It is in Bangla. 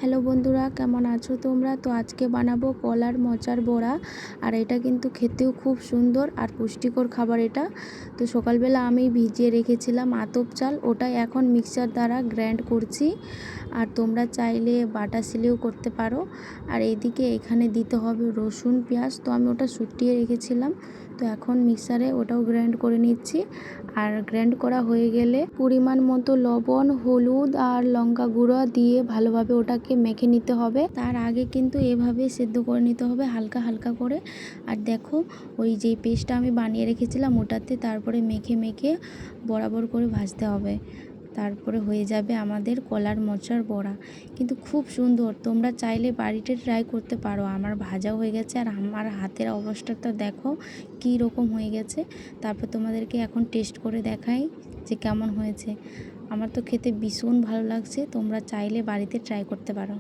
হ্যালো বন্ধুরা, কেমন আছো তোমরা? তো আজকে বানাবো কলার মোচার বড়া। আর এটা কিন্তু খেতেও খুব সুন্দর আর পুষ্টিকর খাবার এটা। তো সকালবেলা আমি ভিজিয়ে রেখেছিলাম আতপ চাল, ওটাই এখন মিক্সার দ্বারা গ্রাইন্ড করছি। আর তোমরা চাইলে বাটা সিলেও করতে পারো। আর এইদিকে এখানে দিতে হবে রসুন পেঁয়াজ, তো আমি ওটা শুটিয়ে রেখেছিলাম। তো এখন মিক্সারে ওটাও গ্রাইন্ড করে নিচ্ছি। আর গ্রাইন্ড করা হয়ে গেলে পরিমাণ মতো লবণ, হলুদ আর লঙ্কা গুঁড়ো দিয়ে ভালোভাবে ওটাকে মেখে নিতে হবে। তার আগে কিন্তু এভাবে সেদ্ধ করে নিতে হবে হালকা হালকা করে। আর দেখো, ওই যে পেস্টটা আমি বানিয়ে রেখেছিলাম ওটাতে তারপরে মেখে মেখে বরাবর করে ভাজতে হবে। তারপরে হয়ে যাবে আমাদের কলার মোচার বড়া। কিন্তু খুব সুন্দর, তোমরা চাইলে বাড়িতে ট্রাই করতে পারো। আমার ভাজা হয়ে গেছে আর আমার হাতের অবস্থাটা দেখো কী রকম হয়ে গেছে। তারপর তোমাদেরকে এখন টেস্ট করে দেখাই যে কেমন হয়েছে। আমার তো খেতে ভীষণ ভালো লাগছে, তোমরা চাইলে বাড়িতে ট্রাই করতে পারো।